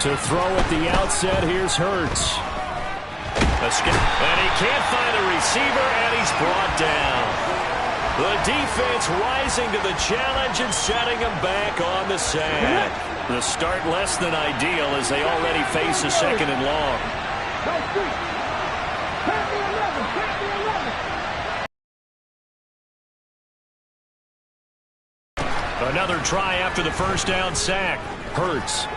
To throw at the outset, here's Hurts. And he can't find a receiver, and he's brought down. The defense rising to the challenge and setting him back on the sack. The start less than ideal as they already face a second and long. Another try after the first down sack. Hurts.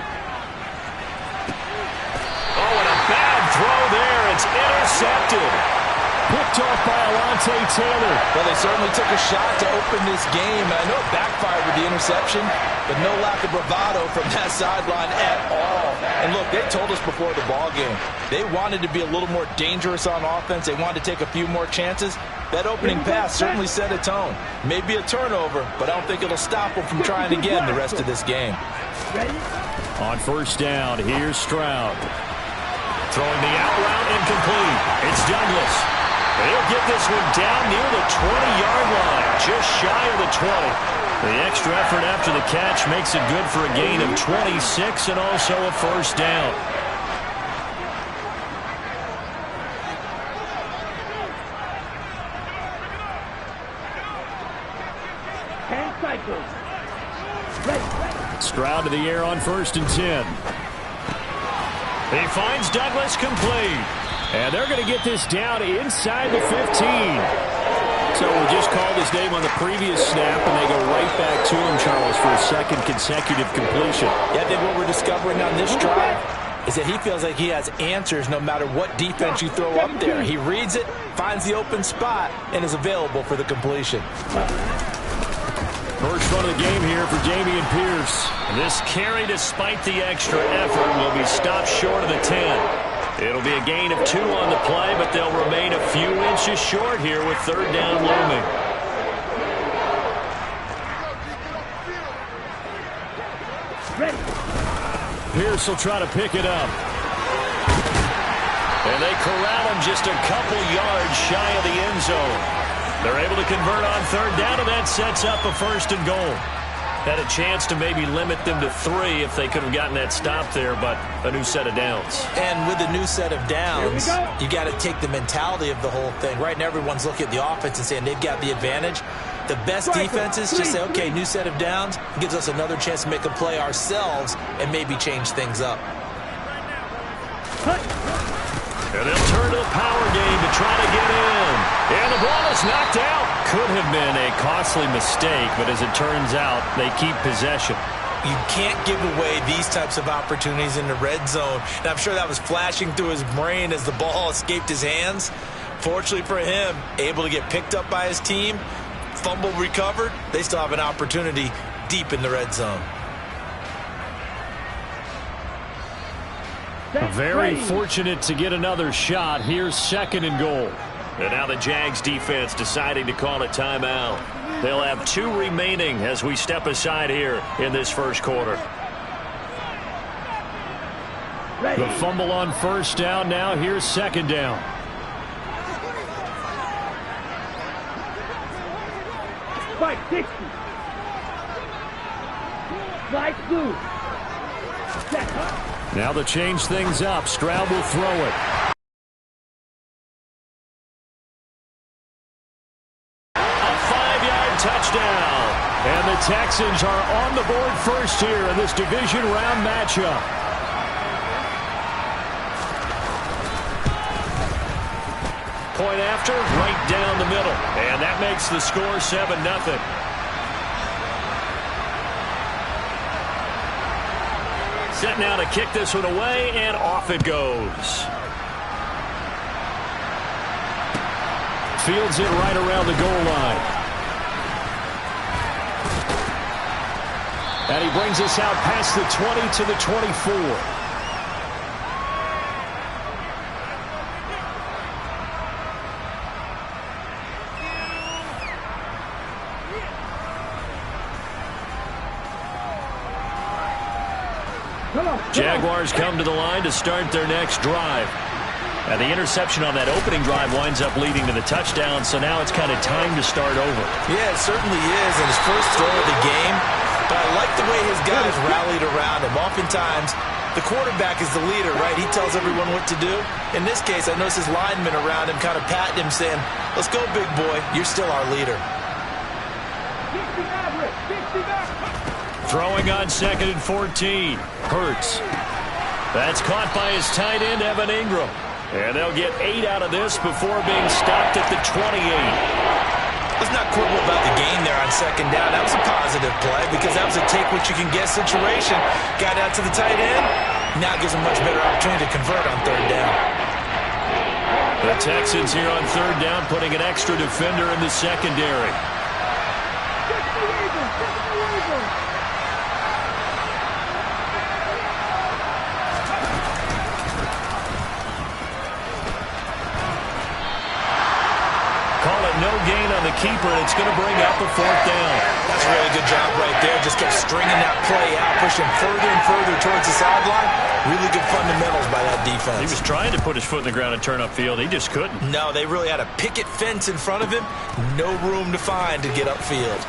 Oh, and a bad throw there. It's intercepted. Picked off by Alontae Taylor. Well, they certainly took a shot to open this game. I know it backfired with the interception, but no lack of bravado from that sideline at all. And look, they told us before the ball game, they wanted to be a little more dangerous on offense. They wanted to take a few more chances. That opening pass certainly set a tone. Maybe a turnover, but I don't think it'll stop them from trying again the rest of this game. On first down, here's Stroud. Throwing the out route incomplete. It's Douglas. They'll get this one down near the 20-yard line, just shy of the 20. The extra effort after the catch makes it good for a gain of 26 and also a first down. Stroud to the air on 1st and 10. He finds Douglas complete. And they're going to get this down inside the 15. So we just called his name on the previous snap, and they go right back to him, Charles, for a second consecutive completion. Yeah, I think what we're discovering on this drive is that he feels like he has answers no matter what defense you throw up there. He reads it, finds the open spot, and is available for the completion. First run of the game here for Dameon Pierce. This carry, despite the extra effort, will be stopped short of the 10. It'll be a gain of 2 on the play, but they'll remain a few inches short here with 3rd down looming. Pierce will try to pick it up. And they corral him just a couple yards shy of the end zone. They're able to convert on 3rd down, and that sets up a 1st and goal. Had a chance to maybe limit them to 3 if they could have gotten that stop there, but a new set of downs. And with a new set of downs, you got to take the mentality of the whole thing. Right now, everyone's looking at the offense and saying they've got the advantage. The best defenses just say, okay, new set of downs, gives us another chance to make a play ourselves and maybe change things up. And they'll turn to the power game to try to get in. And the ball is knocked out. Could have been a costly mistake, but as it turns out, they keep possession. You can't give away these types of opportunities in the red zone. And I'm sure that was flashing through his brain as the ball escaped his hands. Fortunately for him, able to get picked up by his team, fumble recovered. They still have an opportunity deep in the red zone. Very fortunate to get another shot. Here's 2nd and goal. And now the Jags defense deciding to call a timeout. They'll have 2 remaining as we step aside here in this first quarter. The fumble on 1st down. Now here's 2nd down. Spike 60. Slide through. Now to change things up, Stroud will throw it. A 5-yard touchdown. And the Texans are on the board first here in this division round matchup. Point after, right down the middle. And that makes the score 7-0. Set now to kick this one away, and off it goes. Fields it right around the goal line. And he brings us out past the 20 to the 24. Jaguars come to the line to start their next drive. And the interception on that opening drive winds up leading to the touchdown, so now it's kind of time to start over. Yeah, it certainly is. And his first throw of the game, But I like the way his guys rallied around him. Oftentimes, the quarterback is the leader, right? He tells everyone what to do. In this case, I noticed his linemen around him kind of patting him, saying, let's go, big boy. You're still our leader. Throwing on 2nd and 14. Hurts. That's caught by his tight end, Evan Ingram. And they'll get 8 out of this before being stopped at the 28. Let's not quibble about the gain there on 2nd down. That was a positive play because that was a take-what-you-can-get situation. Got out to the tight end. Now gives him much better opportunity to convert on 3rd down. The Texans here on 3rd down, putting an extra defender in the secondary. No gain on the keeper, and it's going to bring up a 4th down. That's a really good job right there. Just kept stringing that play out, pushing further and further towards the sideline. Really good fundamentals by that defense. He was trying to put his foot in the ground and turn upfield. He just couldn't. No, they really had a picket fence in front of him. No room to find to get upfield.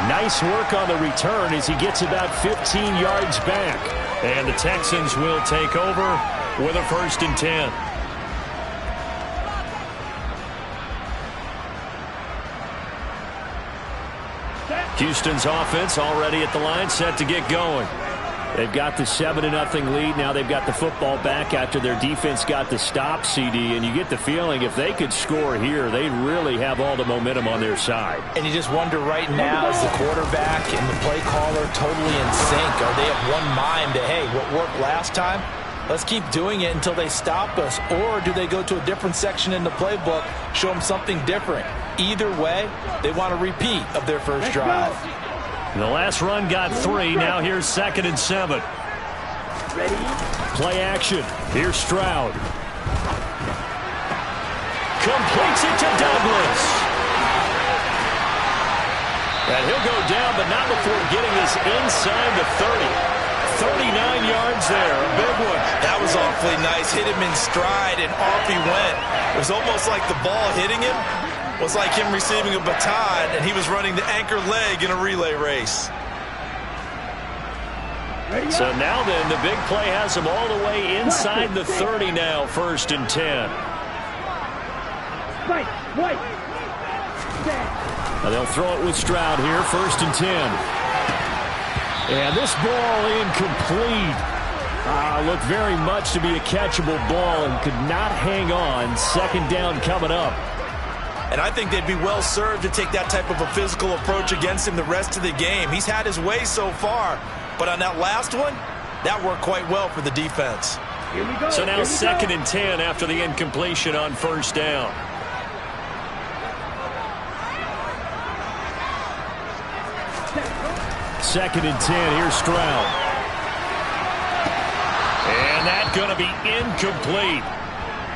Nice work on the return as he gets about 15 yards back. And the Texans will take over with a 1st and 10. Houston's offense already at the line, set to get going. They've got the 7-0 lead. Now they've got the football back after their defense got the stop, CD. And you get the feeling if they could score here, they'd really have all the momentum on their side. And you just wonder right now, is the quarterback and the play caller totally in sync? Are they of one mind that, hey, what worked last time? Let's keep doing it until they stop us. Or do they go to a different section in the playbook, show them something different? Either way, they want a repeat of their first drive. The last run got 3. Now here's 2nd and 7. Ready? Play action. Here's Stroud. Completes it to Douglas. And he'll go down, but not before getting this inside the 30. 39 yards there, a big one. That was awfully nice. Hit him in stride, and off he went. It was almost like the ball hitting him was like him receiving a baton, and he was running the anchor leg in a relay race. So now then, the big play has him all the way inside the 30 now, 1st and 10. Now they'll throw it with Stroud here, 1st and 10. And this ball incomplete. Looked very much to be a catchable ball and could not hang on. 2nd down coming up. And I think they'd be well served to take that type of a physical approach against him the rest of the game. He's had his way so far, but on that last one, that worked quite well for the defense. Here we go. So now 2nd and 10 after the incompletion on 1st down. Second and 10. Here's Stroud. And that's going to be incomplete.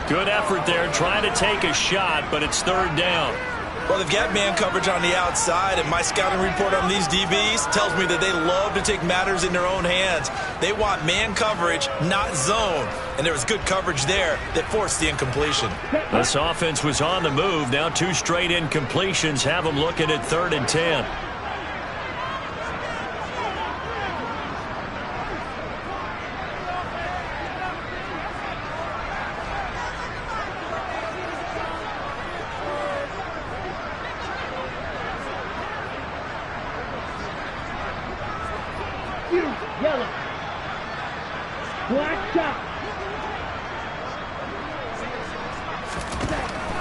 Good effort there, trying to take a shot, but it's 3rd down. Well, they've got man coverage on the outside, and my scouting report on these DBs tells me that they love to take matters in their own hands. They want man coverage, not zone. And there was good coverage there that forced the incompletion. This offense was on the move. Now 2 straight incompletions have them looking at 3rd and 10. Yellow. Black top.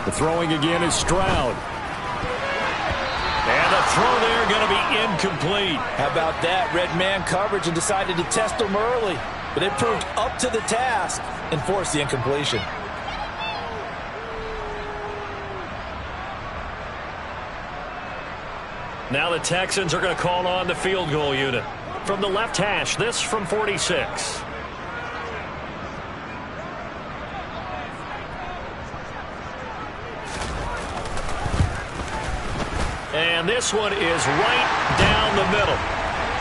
The throwing again is Stroud. And the throw there going to be incomplete. How about that? Red man coverage and decided to test them early. But they proved up to the task and forced the incompletion. Now the Texans are going to call on the field goal unit. From the left hash, this from 46. And this one is right down the middle.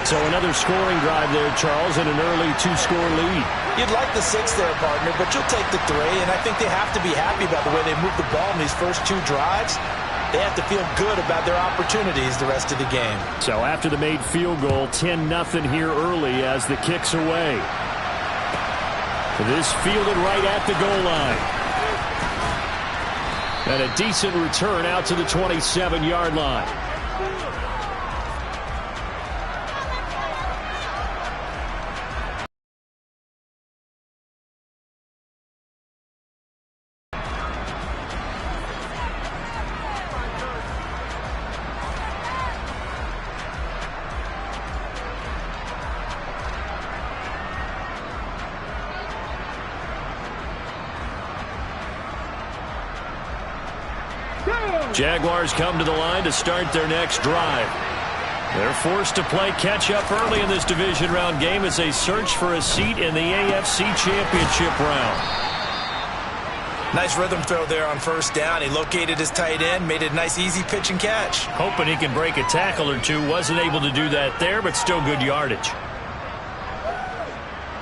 So another scoring drive there, Charles, and an early 2-score lead. You'd like the 6 there, partner, but you'll take the 3, and I think they have to be happy about the way they moved the ball in these first 2 drives. they have to feel good about their opportunities the rest of the game. So after the made field goal, 10-0 here early as the kick's away. This fielded right at the goal line. And a decent return out to the 27-yard line. Jaguars come to the line to start their next drive. They're forced to play catch-up early in this division round game as they search for a seat in the AFC Championship round. Nice rhythm throw there on first down. He located his tight end, made a nice easy pitch and catch. Hoping he can break a tackle or two. Wasn't able to do that there, but still good yardage.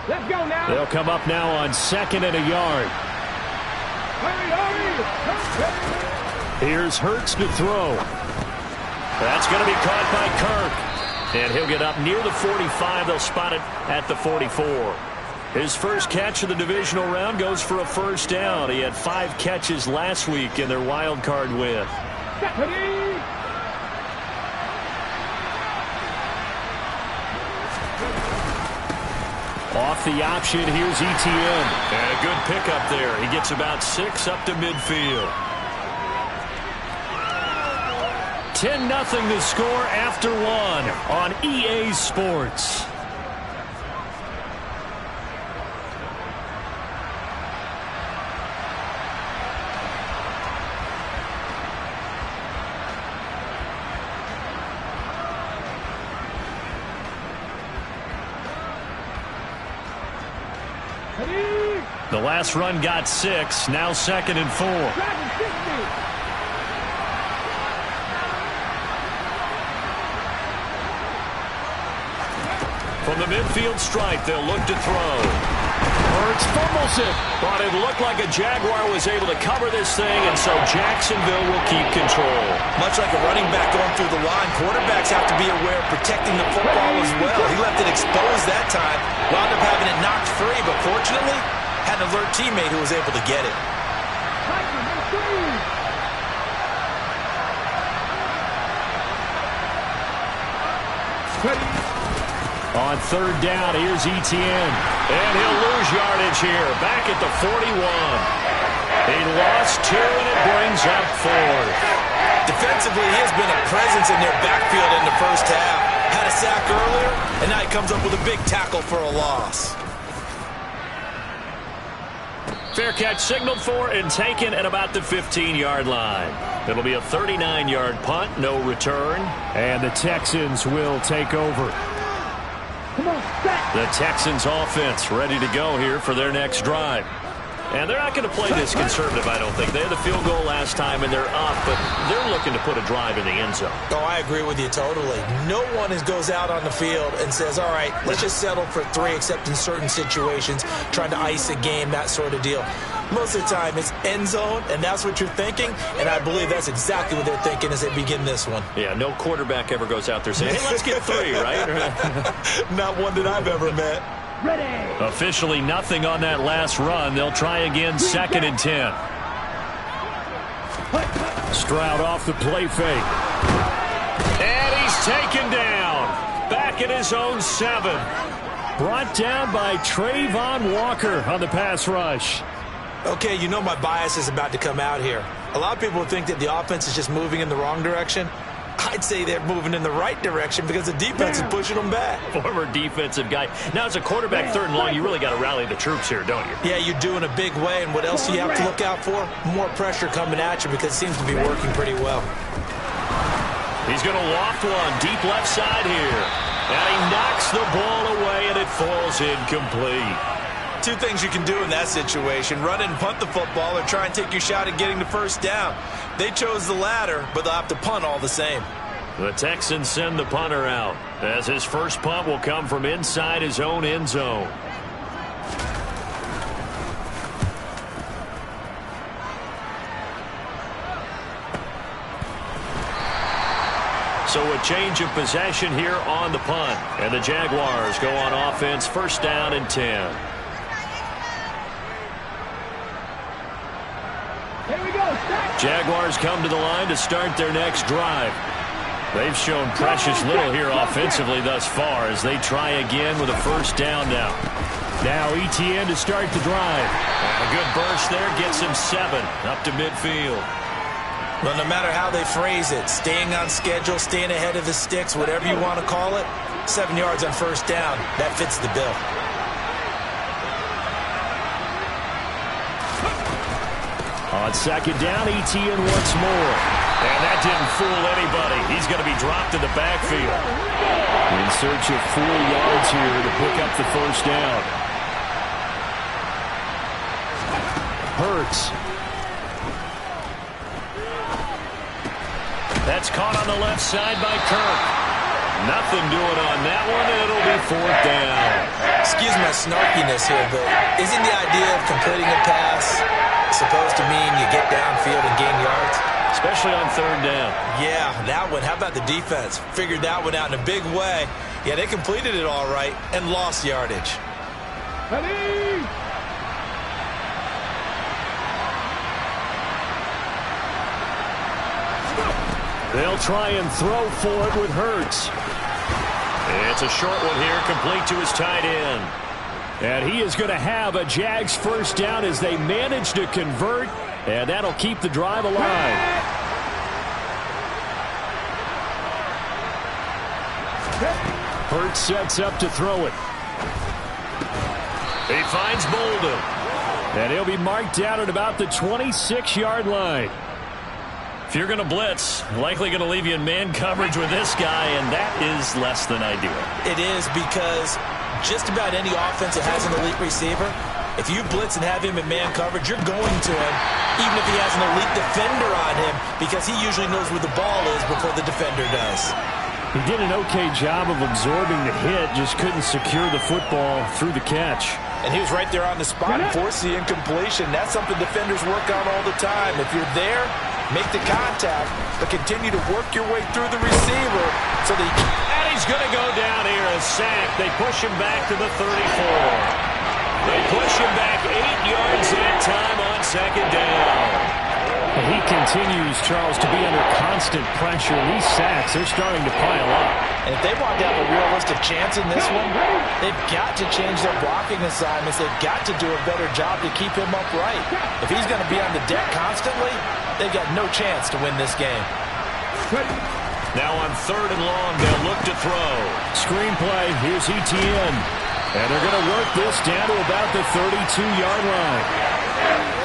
Let's go now. They'll come up now on 2nd and a yard. Hurry. Here's Hurts to throw. That's going to be caught by Kirk. And he'll get up near the 45. They'll spot it at the 44. His first catch of the divisional round goes for a first down. He had 5 catches last week in their wild card win. Off the option, here's ETN. And a good pickup there. He gets about 6 up to midfield. 10-0 the score after 1 on EA Sports. The last run got 6, now 2nd and 4. From the midfield stripe, they'll look to throw. Hurts fumbles it. But it looked like a Jaguar was able to cover this thing, and so Jacksonville will keep control. Much like a running back going through the line, quarterbacks have to be aware of protecting the football as well. He left it exposed that time, wound up having it knocked free, but fortunately, had an alert teammate who was able to get it. On 3rd down, here's ETN. And he'll lose yardage here. Back at the 41. He lost 2, and it brings up 4th. Defensively, he has been a presence in their backfield in the first half. Had a sack earlier, and now he comes up with a big tackle for a loss. Fair catch signaled for and taken at about the 15-yard line. It'll be a 39-yard punt, no return. And the Texans will take over. The Texans offense ready to go here for their next drive. And they're not going to play this conservative, I don't think. They had the field goal last time, and they're up, but they're looking to put a drive in the end zone. Oh, I agree with you totally. No one goes out on the field and says, all right, let's just settle for 3, except in certain situations, trying to ice a game, that sort of deal. Most of the time, it's end zone, and that's what you're thinking, and I believe that's exactly what they're thinking as they begin this one. Yeah, no quarterback ever goes out there saying, hey, let's get 3, right? Not one that I've ever met. Ready. Officially nothing on that last run. They'll try again 2nd and 10. Stroud off the play fake. And he's taken down. Back at his own 7. Brought down by Trayvon Walker on the pass rush. Okay, you know my bias is about to come out here. A lot of people think that the offense is just moving in the wrong direction. I'd say they're moving in the right direction because the defense is pushing them back. Former defensive guy. Now, as a quarterback 3rd and long, you really got to rally the troops here, don't you? Yeah, you do in a big way. And what else do you have to look out for? More pressure coming at you because it seems to be working pretty well. He's going to loft one deep left side here. And he knocks the ball away, and it falls incomplete. 2 things you can do in that situation: run and punt the football, or try and take your shot at getting the first down. They chose the latter, but they'll have to punt all the same. The Texans send the punter out, as his first punt will come from inside his own end zone. a change of possession here on the punt. And the Jaguars go on offense, first down and 10. Here we go. Jaguars come to the line to start their next drive. They've shown precious little here offensively thus far as they try again with a first down now. Now ETN to start the drive. And a good burst there gets him 7 up to midfield. Well, no matter how they phrase it, staying on schedule, staying ahead of the sticks, whatever you want to call it, 7 yards on first down, that fits the bill. On second down, ETN once more. And that didn't fool anybody. He's going to be dropped in the backfield. In search of 4 yards here to pick up the first down. Hurts. That's caught on the left side by Kirk. Nothing doing on that one, and it'll be fourth down. Excuse my snarkiness here, but isn't the idea of completing a pass supposed to mean you get downfield and gain yards? Especially on third down. Yeah, that one. How about the defense? Figured that one out in a big way. Yeah, they completed it all right and lost yardage. Ready? They'll try and throw for it with Hurts. It's a short one here, complete to his tight end. And he is going to have a Jags first down as they manage to convert, and that'll keep the drive alive. Hurts sets up to throw it. He finds Bolden. And he'll be marked down at about the 26-yard line. If you're going to blitz, likely going to leave you in man coverage with this guy, and that is less than ideal. It is, because just about any offense that has an elite receiver, if you blitz and have him in man coverage, you're going to him, even if he has an elite defender on him, because he usually knows where the ball is before the defender does. He did an okay job of absorbing the hit, just couldn't secure the football through the catch. And he was right there on the spot and forced the incompletion. That's something defenders work on all the time. If you're there, make the contact, but continue to work your way through the receiver so that and he's going to go down here, a sack. They push him back to the 34. They push him back 8 yards that time on second down. And he continues, Charles, to be under constant pressure. And these sacks, they're starting to pile up. And if they want to have a realistic chance in this one, they've got to change their blocking assignments. They've got to do a better job to keep him upright. If he's going to be on the deck constantly, they've got no chance to win this game. Now on third and long, they'll look to throw. Screenplay, here's ETN. And they're going to work this down to about the 32-yard line.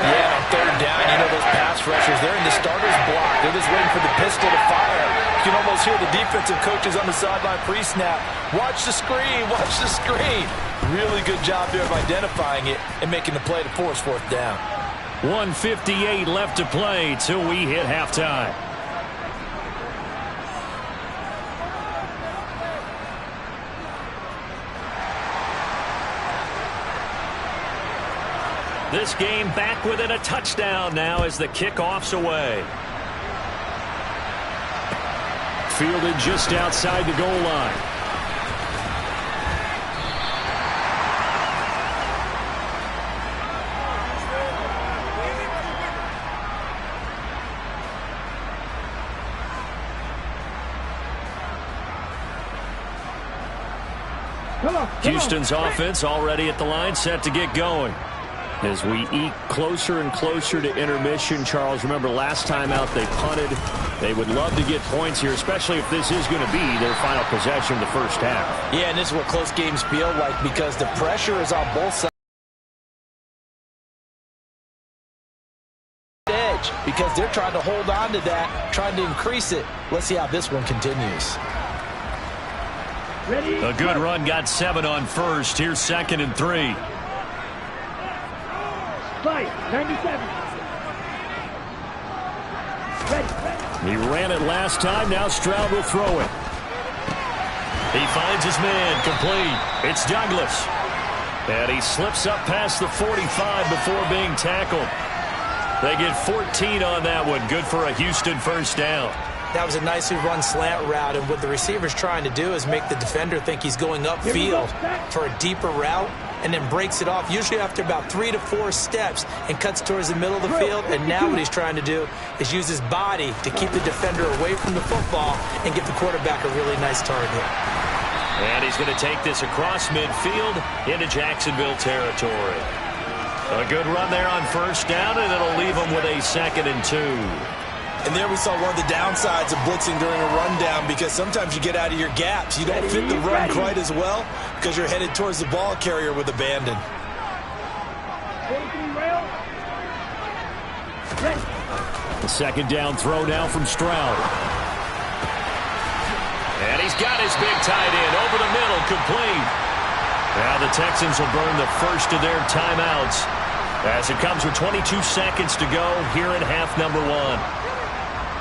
Yeah, on third down, you know those pass rushers, they're in the starter's block. They're just waiting for the pistol to fire. You can almost hear the defensive coaches on the sideline pre-snap. Watch the screen, watch the screen. Really good job there of identifying it and making the play to force fourth down. 1:58 left to play till we hit halftime. This game back within a touchdown now as the kickoff's away. Fielded just outside the goal line. Houston's offense already at the line, set to get going. As we eke closer and closer to intermission, Charles, remember last time out they punted. They would love to get points here, especially if this is going to be their final possession of the first half. Yeah, and this is what close games feel like because the pressure is on both sides. Edge, because they're trying to hold on to that, trying to increase it. Let's see how this one continues. A good run, got 7 on first. Here's 2nd and 3. Fight, 97. He ran it last time. Now Stroud will throw it. He finds his man, complete. It's Douglas. And he slips up past the 45 before being tackled. They get 14 on that one. Good for a Houston first down. That was a nicely run slant route, and what the receiver's trying to do is make the defender think he's going upfield for a deeper route, and then breaks it off, usually after about 3 to 4 steps, and cuts towards the middle of the field. And now what he's trying to do is use his body to keep the defender away from the football and give the quarterback a really nice target. And he's going to take this across midfield into Jacksonville territory. A good run there on first down, and it'll leave him with a 2nd and 2. And there we saw one of the downsides of blitzing during a rundown, because sometimes you get out of your gaps. You don't fit the run quite as well because you're headed towards the ball carrier with abandon. The 2nd down throw now from Stroud. And he's got his big tight end over the middle, complete. Now the Texans will burn the first of their timeouts as it comes with 22 seconds to go here in half number 1.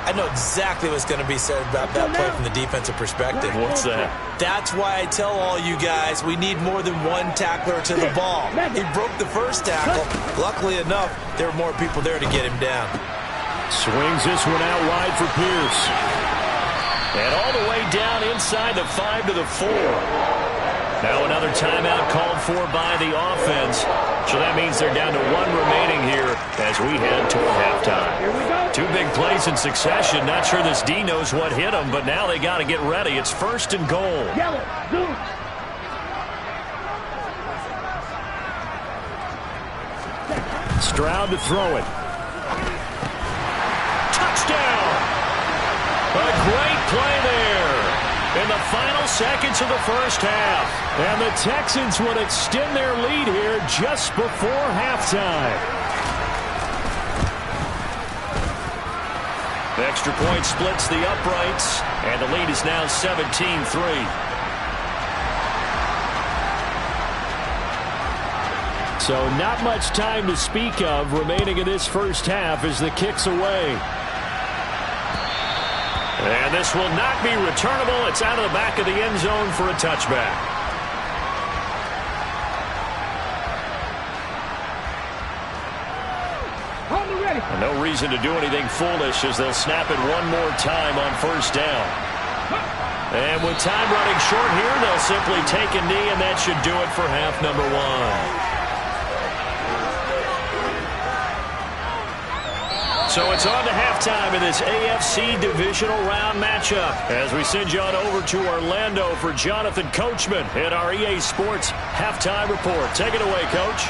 I know exactly what's going to be said about that play from the defensive perspective. What's that? That's why I tell all you guys we need more than one tackler to the ball. He broke the first tackle. Luckily enough, there were more people there to get him down. Swings this one out wide for Pierce. And all the way down inside the 5 to the 4. Now another timeout called for by the offense. So that means they're down to 1 remaining here as we head toward halftime. 2 big plays in succession. Not sure this D knows what hit him, but now they got to get ready. It's 1st and goal. Stroud to throw it. Touchdown! A great play there in the final seconds of the first half. And the Texans would extend their lead here just before halftime. The extra point splits the uprights, and the lead is now 17-3. So not much time to speak of remaining in this first half as the kick's away. And this will not be returnable. It's out of the back of the end zone for a touchback. No reason to do anything foolish as they'll snap it one more time on first down. And with time running short here, they'll simply take a knee, and that should do it for half number 1. So it's on to halftime in this AFC divisional round matchup as we send you on over to Orlando for Jonathan Coachman in our EA Sports Halftime Report. Take it away, Coach.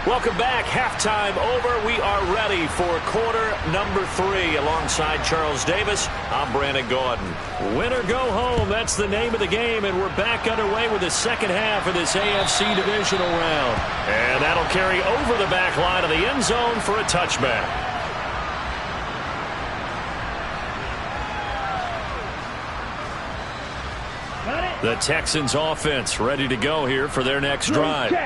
Welcome back. Halftime over. We are ready for quarter number 3. Alongside Charles Davis, I'm Brandon Gordon. Win or go home, that's the name of the game, and we're back underway with the second half of this AFC divisional round. And that'll carry over the back line of the end zone for a touchback. The Texans offense ready to go here for their next drive.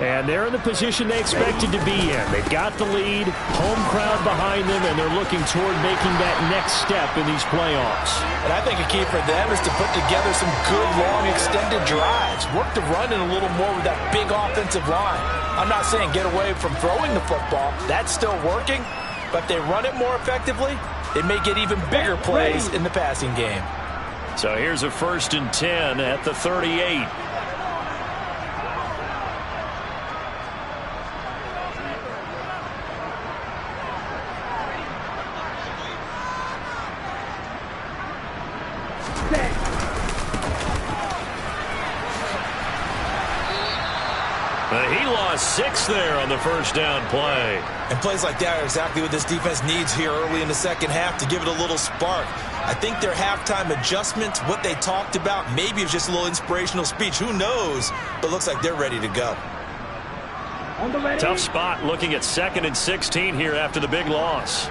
And they're in the position they expected to be in. They've got the lead, home crowd behind them, and they're looking toward making that next step in these playoffs. And I think a key for them is to put together some good, long, extended drives. Work the run in a little more with that big offensive line. I'm not saying get away from throwing the football. That's still working. But if they run it more effectively, they may get even bigger plays in the passing game. So here's a 1st and 10 at the 38. He lost 6 there on the first down play. And plays like that are exactly what this defense needs here early in the second half to give it a little spark. I think their halftime adjustment, what they talked about, maybe it's just a little inspirational speech. Who knows? But looks like they're ready to go. Tough spot looking at 2nd and 16 here after the big loss.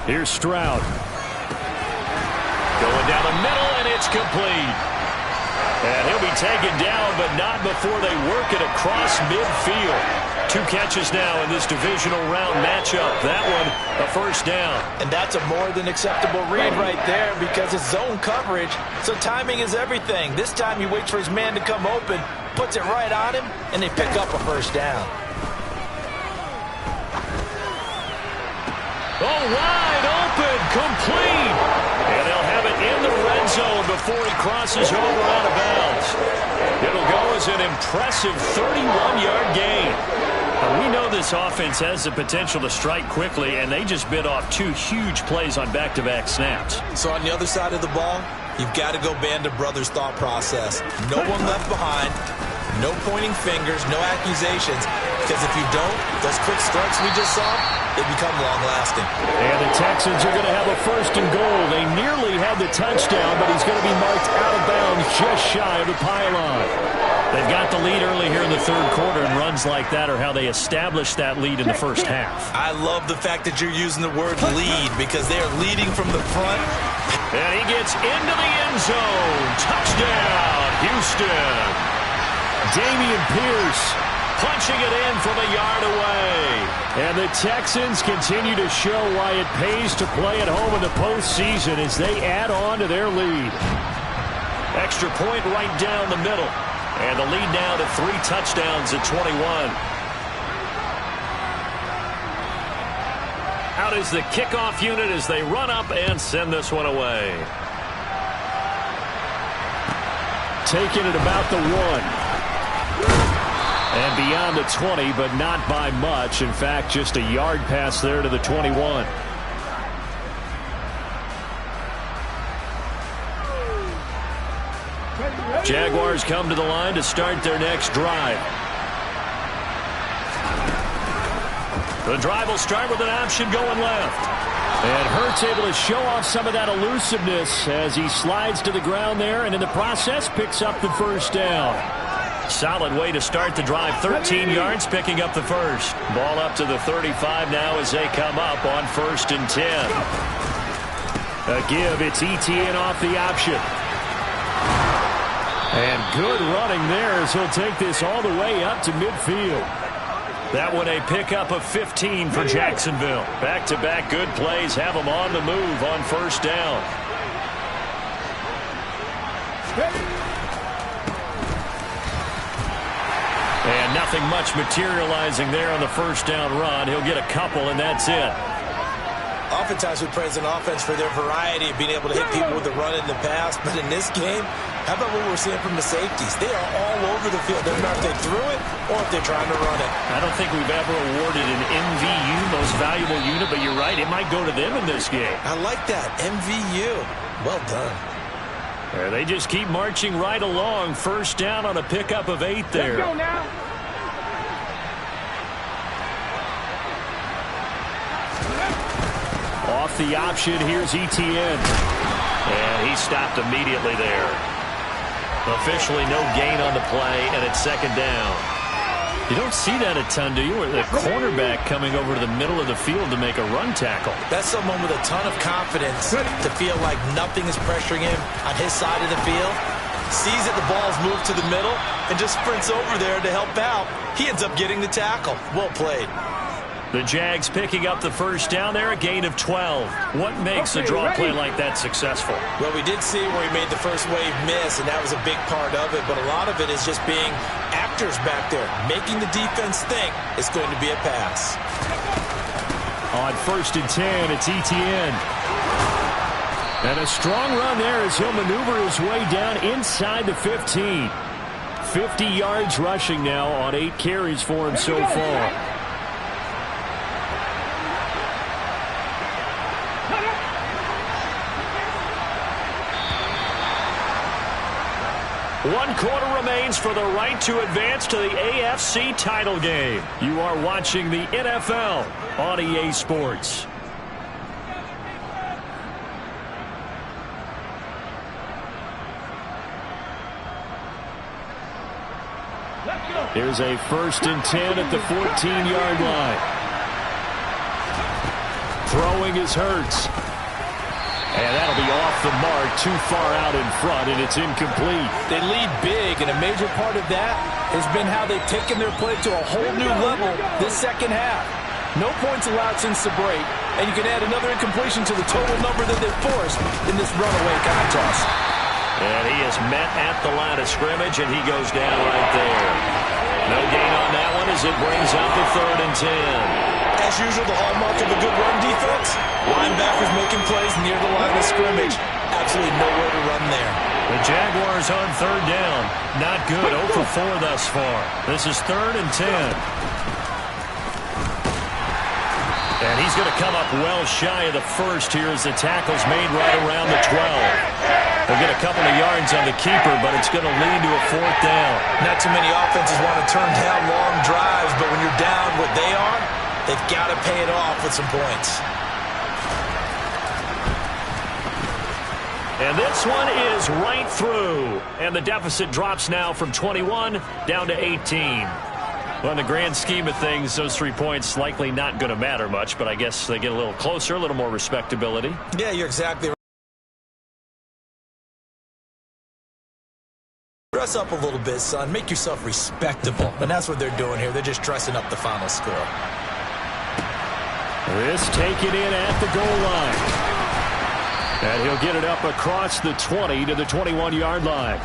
Here's Stroud. Going down the middle, and it's complete. And he'll be taken down, but not before they work it across midfield. 2 catches now in this divisional round matchup. That one, a first down. And that's a more than acceptable read right there because it's zone coverage, so timing is everything. This time he waits for his man to come open, puts it right on him, and they pick up a first down. Oh, wide open, complete. And they'll have it in the red zone before he crosses over out of bounds. It'll go as an impressive 31-yard gain. We know this offense has the potential to strike quickly, and they just bit off 2 huge plays on back-to-back snaps. So on the other side of the ball, you've got to go Band of Brothers thought process. No one left behind, no pointing fingers, no accusations, because if you don't, those quick strikes we just saw, they become long-lasting. And the Texans are going to have a first and goal. They nearly had the touchdown, but he's going to be marked out of bounds just shy of the pylon. They've got the lead early here in the third quarter, and runs like that are how they established that lead in the first half. I love the fact that you're using the word lead because they are leading from the front. And he gets into the end zone. Touchdown, Houston. Dameon Pierce punching it in from a yard away. And the Texans continue to show why it pays to play at home in the postseason as they add on to their lead. Extra point right down the middle. And the lead now to 3 touchdowns at 21. Out is the kickoff unit as they run up and send this one away. Taking it about the 1. And beyond the 20, but not by much. In fact, just a yard pass there to the 21. Jaguars come to the line to start their next drive. The drive will start with an option going left. And Hurts able to show off some of that elusiveness as he slides to the ground there, and in the process picks up the first down. Solid way to start the drive. 13 yards, picking up the first. Ball up to the 35 now as they come up on 1st and 10. A give, it's ETN off the option. And good running there as he'll take this all the way up to midfield. That one a pickup of 15 for Jacksonville. Back-to-back good plays have them on the move on 1st down. And nothing much materializing there on the 1st down run. He'll get a couple, and that's it. Oftentimes we praise an offense for their variety of being able to hit people with the run in the pass. But in this game, how about what we're seeing from the safeties? They are all over the field. Doesn't matter if they threw it or if they're trying to run it. I don't think we've ever awarded an MVU, most valuable unit, but you're right. It might go to them in this game. I like that. MVU. Well done. They just keep marching right along. 1st down on a pickup of 8 there. Let's go now. Off the option, here's ETN. And he stopped immediately there. Officially no gain on the play, and it's 2nd down. You don't see that a ton, do you? Where the cornerback coming over to the middle of the field to make a run tackle. That's someone with a ton of confidence to feel like nothing is pressuring him on his side of the field. Sees that the ball's moved to the middle and just sprints over there to help out. He ends up getting the tackle. Well played. The Jags picking up the 1st down there, a gain of 12. What makes a draw play like that successful? Well, we did see where he made the first wave miss, and that was a big part of it. But a lot of it is just being actors back there, making the defense think it's going to be a pass. On 1st and 10, it's ETN. And a strong run there as he'll maneuver his way down inside the 15. 50 yards rushing now on 8 carries for him so far. One quarter remains for the right to advance to the AFC title game. You are watching the NFL on EA Sports. Here's a 1st and 10 at the 14-yard line. Throwing is Hurts. And that'll be off the mark, too far out in front, and it's incomplete. They lead big, and a major part of that has been how they've taken their play to a whole new level this second half. No points allowed since the break, and you can add another incompletion to the total number that they forced in this runaway contest. And he is met at the line of scrimmage, and he goes down right there. No gain on that one as it brings up the 3rd and 10. As usual, the hallmark of a good run defense, linebackers making plays near the line of scrimmage. Absolutely nowhere to run there. The Jaguars on 3rd down. Not good. 0 for 4 thus far. This is 3rd and 10. And he's going to come up well shy of the first here as the tackle's made right around the 12. They'll get a couple of yards on the keeper, but it's going to lead to a 4th down. Not too many offenses want to turn down long drives, but when you're down what they are, they've got to pay it off with some points. And this one is right through. And the deficit drops now from 21 down to 18. Well, in the grand scheme of things, those 3 points likely not going to matter much, but I guess they get a little closer, a little more respectability. Yeah, you're exactly right. Dress up a little bit, son. Make yourself respectable. And that's what they're doing here. They're just dressing up the final score. This taken in at the goal line. And he'll get it up across the 20 to the 21-yard line.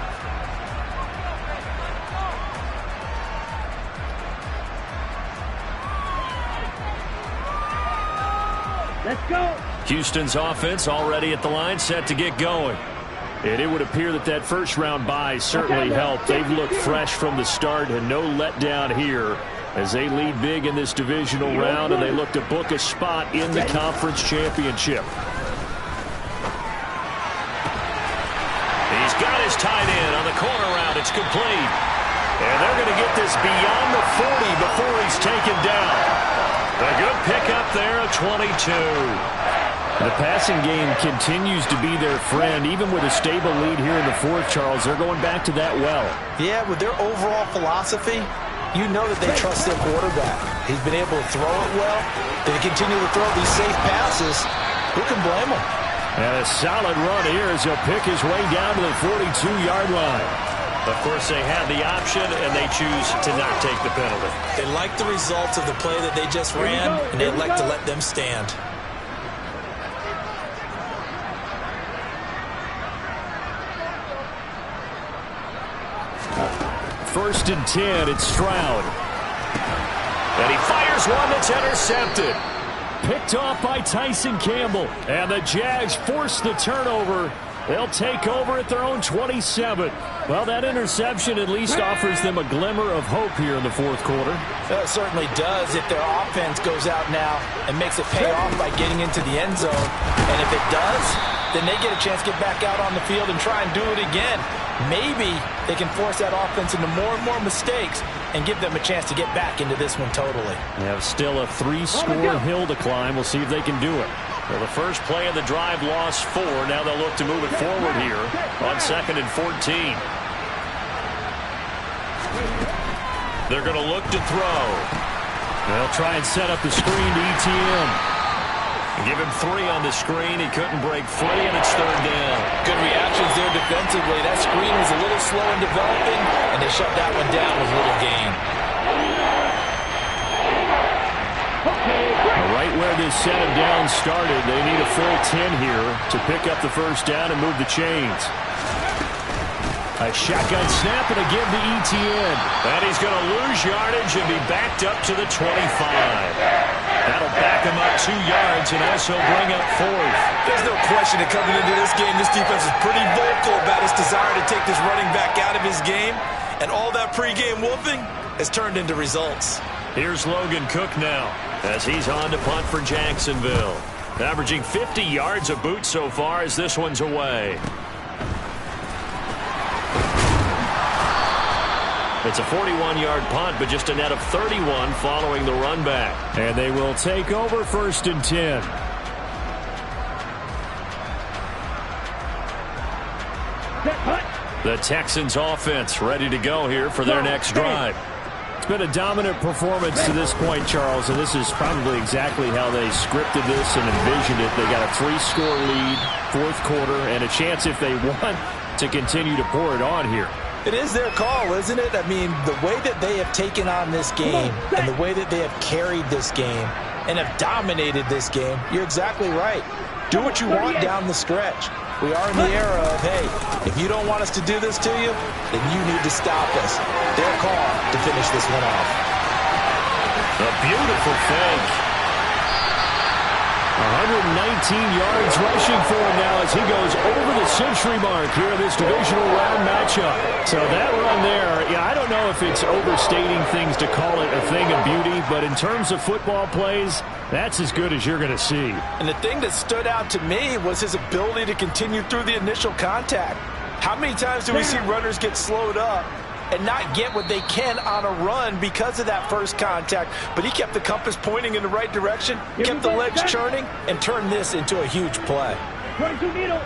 Let's go. Houston's offense already at the line, set to get going. And it would appear that that first-round bye certainly helped. They've looked fresh from the start and no letdown here as they lead big in this divisional round, and they look to book a spot in the conference championship. He's got his tight end on the corner route. It's complete. And they're going to get this beyond the 40 before he's taken down. A good pickup there, a 22. The passing game continues to be their friend. Even with a stable lead here in the 4th, Charles, they're going back to that well. Yeah, with their overall philosophy, you know that they trust their quarterback. He's been able to throw it well. They continue to throw these safe passes. Who can blame them? And a solid run here as he'll pick his way down to the 42-yard line. Of course, they had the option, and they choose to not take the penalty. They like the results of the play that they just ran, and they'd like to let them stand. First and 10, it's Stroud. And he fires one that's intercepted. Picked off by Tyson Campbell. And the Jags force the turnover. They'll take over at their own 27. Well, that interception at least offers them a glimmer of hope here in the 4th quarter. It certainly does if their offense goes out now and makes it pay off by getting into the end zone. And if it does, then they get a chance to get back out on the field and try and do it again. Maybe they can force that offense into more and more mistakes and give them a chance to get back into this one totally. They have still a 3-score hill to climb. We'll see if they can do it. Well, the first play of the drive lost 4. Now they'll look to move it forward here on 2nd and 14. They're going to look to throw. They'll try and set up the screen to ETN. Give him 3 on the screen. He couldn't break free, and it's 3rd down. Good reactions there defensively. That screen was a little slow in developing, and they shut that one down with little gain. Right where this set of downs started, they need a full 10 here to pick up the first down and move the chains. A shotgun snap and a give to ETN. And he's going to lose yardage and be backed up to the 25. That'll back him up 2 yards and also bring up 4th. There's no question that coming into this game, this defense is pretty vocal about its desire to take this running back out of his game. And all that pregame wolfing has turned into results. Here's Logan Cook now as he's on to punt for Jacksonville. Averaging 50 yards a boot so far as this one's away. It's a 41-yard punt, but just a net of 31 following the run back. And they will take over 1st and 10. The Texans offense ready to go here for their next drive. been a dominant performance to this point, Charles, and this is probably exactly how they scripted this and envisioned it. They got a 3-score lead, fourth quarter, and a chance if they want to continue to pour it on here. It is their call, isn't it? I mean, the way that they have taken on this game and the way that they have carried this game and have dominated this game, you're exactly right. Do what you want down the stretch. We are in the era of, hey, if you don't want us to do this to you, then you need to stop us. Their call to finish this one off. A beautiful fake. 119 yards rushing for him now as he goes over the century mark here in this divisional round matchup. So that run there, yeah, I don't know if it's overstating things to call it a thing of beauty, but in terms of football plays, that's as good as you're going to see. And the thing that stood out to me was his ability to continue through the initial contact. How many times do we see runners get slowed up and not get what they can on a run because of that first contact? But he kept the compass pointing in the right direction, kept the legs churning, and turned this into a huge play. 22 needle.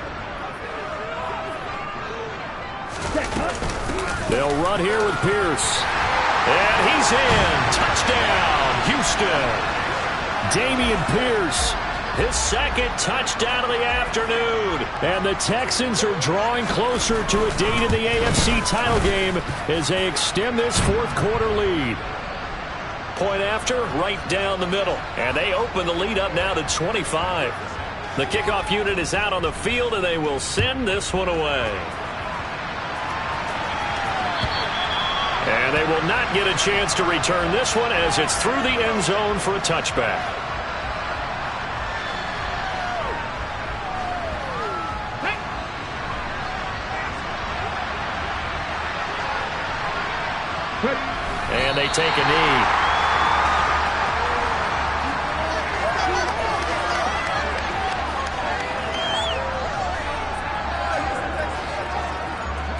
They'll run here with Pierce. And he's in. Touchdown, Houston. Dameon Pierce, his second touchdown of the afternoon. And the Texans are drawing closer to a date in the AFC title game as they extend this fourth quarter lead. Point after, right down the middle. And they open the lead up now to 25. The kickoff unit is out on the field, and they will send this one away. And they will not get a chance to return this one as it's through the end zone for a touchback. And they take a knee.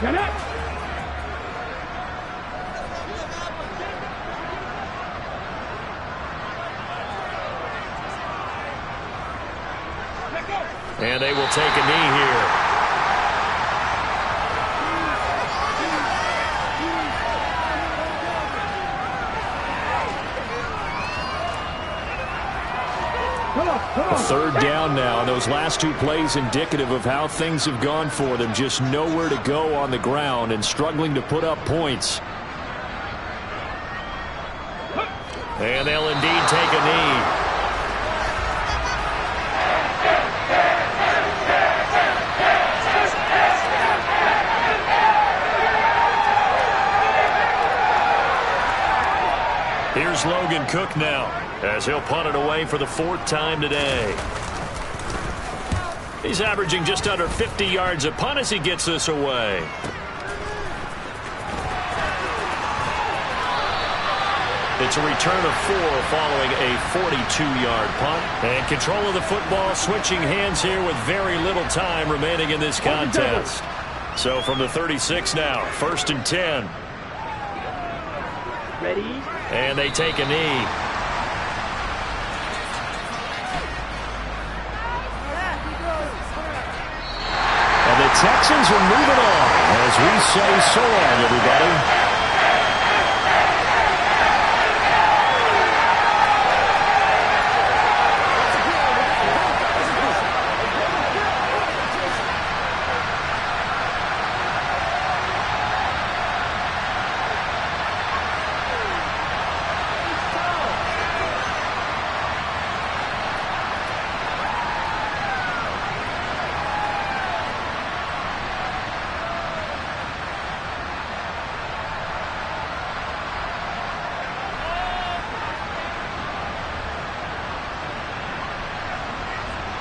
Get it. And they will take a knee here. Third down now. Those last two plays indicative of how things have gone for them. Just nowhere to go on the ground and struggling to put up points. And they'll indeed take a knee. Here's Logan Cook now, as he'll punt it away for the fourth time today. He's averaging just under 50 yards a punt as he gets this away. It's a return of 4 following a 42-yard punt. And control of the football switching hands here with very little time remaining in this contest. So from the 36 now, 1st and 10. Ready? And they take a knee. And the Texans are moving on as we say so long, everybody.